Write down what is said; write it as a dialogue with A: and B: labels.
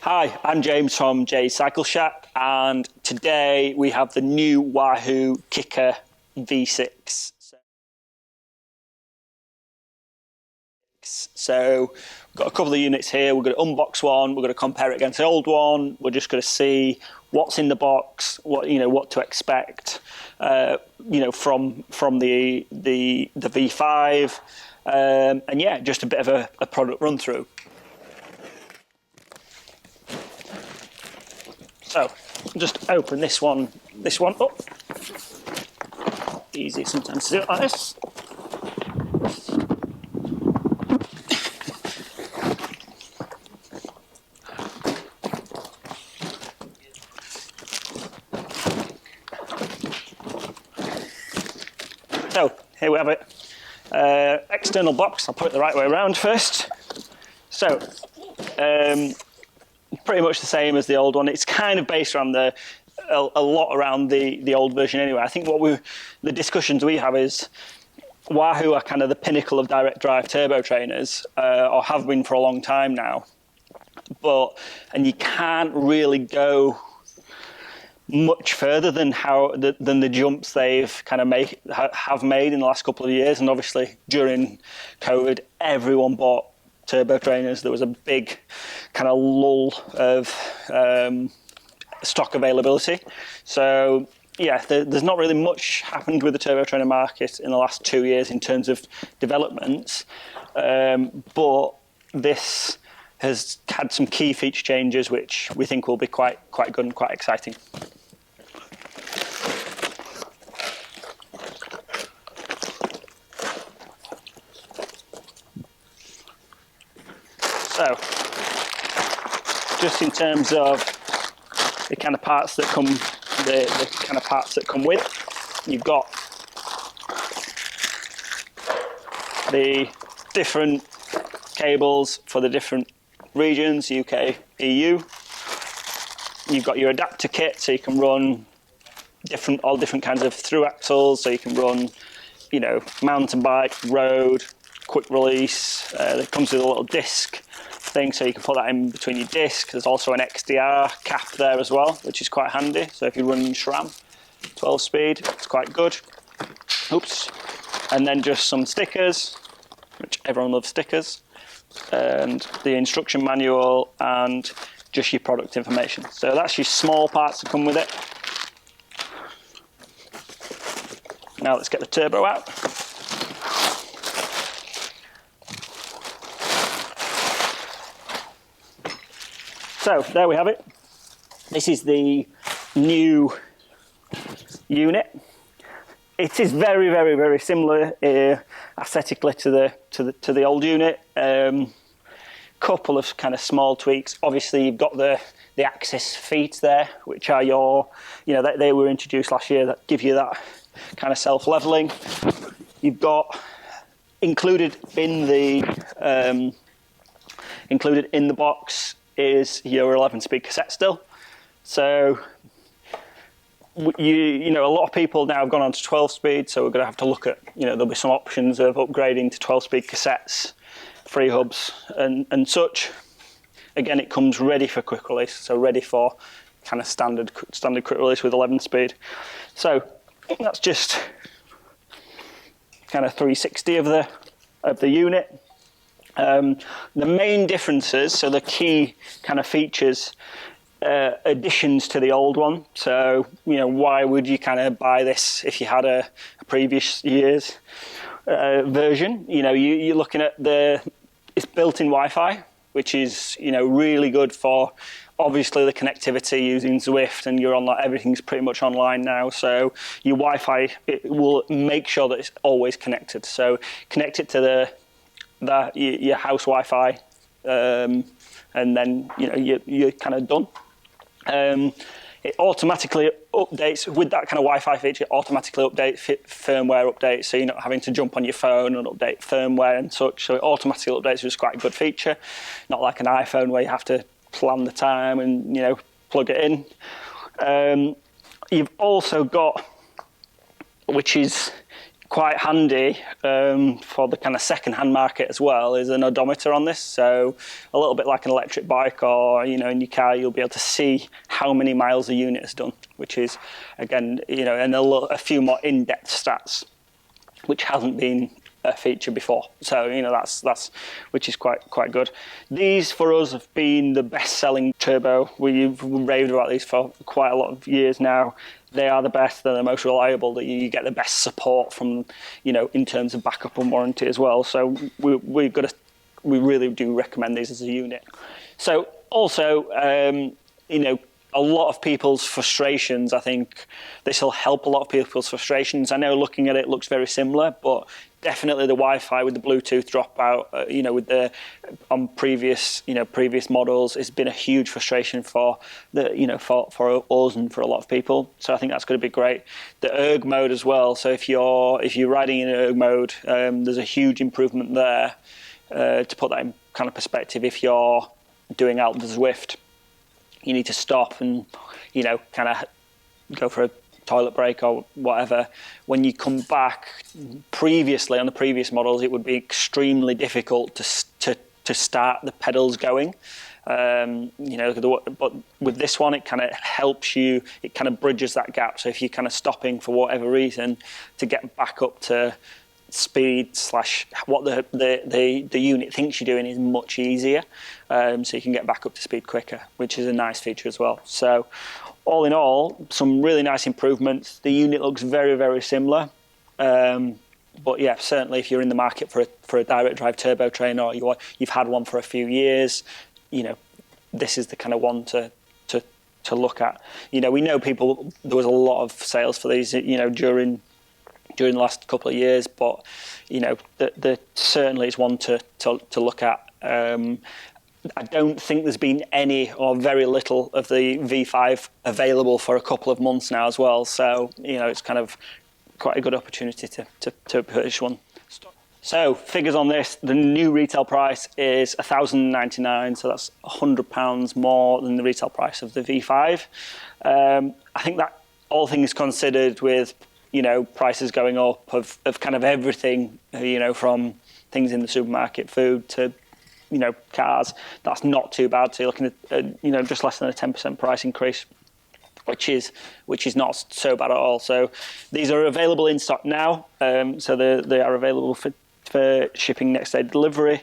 A: Hi, I'm James from Jay's Cycle Shack, and today we have the new Wahoo Kickr V6. So we've got a couple of units here. We're going to unbox one. We're going to compare it against the old one. We're just going to see what's in the box, what to expect, from the V5, and yeah, just a bit of a product run through. So just open this one up. Easy sometimes to do it like this. So here we have it. External box. I'll put it the right way around first. So pretty much the same as the old one. It's kind of based around a lot around the old version anyway. I think the discussions we have is Wahoo are kind of the pinnacle of direct drive turbo trainers, or have been for a long time now. And you can't really go much further than the jumps they've kind of have made in the last couple of years. And obviously during COVID, everyone bought turbo trainers. There was a big kind of lull of stock availability. So yeah, there's not really much happened with the turbo trainer market in the last 2 years in terms of developments, but this has had some key feature changes which we think will be quite good and quite exciting. So, just in terms of the kind of parts that come, with, you've got the different cables for the different regions, UK, EU. You've got your adapter kit, so you can run all different kinds of through axles, so you can run, mountain bike, road, quick release. It comes with a little disc thing, so you can put that in between your discs. There's also an XDR cap there as well, which is quite handy. So if you're running SRAM 12 speed, it's quite good. Oops. And then just some stickers, which everyone loves stickers, and the instruction manual and just your product information. So that's your small parts that come with it. Now let's get the turbo out. So there we have it. This is the new unit. It is very, very, very similar aesthetically to the old unit. Couple of kind of small tweaks. Obviously, you've got the axis feet there, which are they were introduced last year, that give you that kind of self-leveling. You've got included in the box is your 11-speed cassette still. So a lot of people now have gone on to 12-speed, so we're going to have to look at, there'll be some options of upgrading to 12-speed cassettes, free hubs and such. Again, it comes ready for quick release, so ready for kind of standard quick release with 11-speed. So that's just kind of 360 of the unit. The main differences, so the key kind of features, additions to the old one. So, why would you kind of buy this if you had a previous year's version? You're looking at it's built-in Wi-Fi, which is, really good for obviously the connectivity using Zwift, and everything's pretty much online now. So your Wi-Fi, it will make sure that it's always connected. So connect it to your house Wi-Fi, and then you're kind of done. It automatically updates with that kind of Wi-Fi feature. It automatically updates firmware updates, so you're not having to jump on your phone and update firmware and such. So it automatically updates, which is quite a good feature. Not like an iPhone where you have to plan the time and plug it in. You've also got, which is quite handy for the kind of second-hand market as well is an odometer on this. So a little bit like an electric bike, or in your car, you'll be able to see how many miles a unit has done, which is, again, and a few more in-depth stats, which hasn't been a feature before. So that's which is quite good. These for us have been the best-selling turbo. We've raved about these for quite a lot of years now. They are the best. They're the most reliable. That you get the best support from, in terms of backup and warranty as well. So we really do recommend these as a unit. So also, a lot of people's frustrations. I think this will help a lot of people's frustrations. I know looking at it looks very similar, but definitely the Wi-Fi with the Bluetooth dropout, on previous models, has been a huge frustration for for us and for a lot of people. So I think that's going to be great. The erg mode as well. So if you're riding in erg mode, there's a huge improvement there. To put that in kind of perspective, if you're doing out the Zwift, you need to stop and kind of go for a toilet break or whatever. When you come back, previously on the previous models, it would be extremely difficult to start the pedals going. But with this one, it kind of helps you. It kind of bridges that gap. So if you're kind of stopping for whatever reason, to get back up to speed / what the unit thinks you're doing is much easier, so you can get back up to speed quicker, which is a nice feature as well. So all in all, some really nice improvements. The unit looks very, very similar, but yeah, certainly if you're in the market for a direct drive turbo train, or you've had one for a few years, this is the kind of one to look at. We know there was a lot of sales for these during the last couple of years, but the certainly is one to look at. I don't think there's been any or very little of the V5 available for a couple of months now as well, so it's kind of quite a good opportunity to purchase one. So figures on this: the new retail price is £1,099, so that's £100 more than the retail price of the V5. I think that, all things considered, with prices going up of kind of everything, from things in the supermarket, food, to cars, that's not too bad. So you're looking at just less than a 10% price increase, which is not so bad at all. So these are available in stock now. So they are available for shipping next day delivery.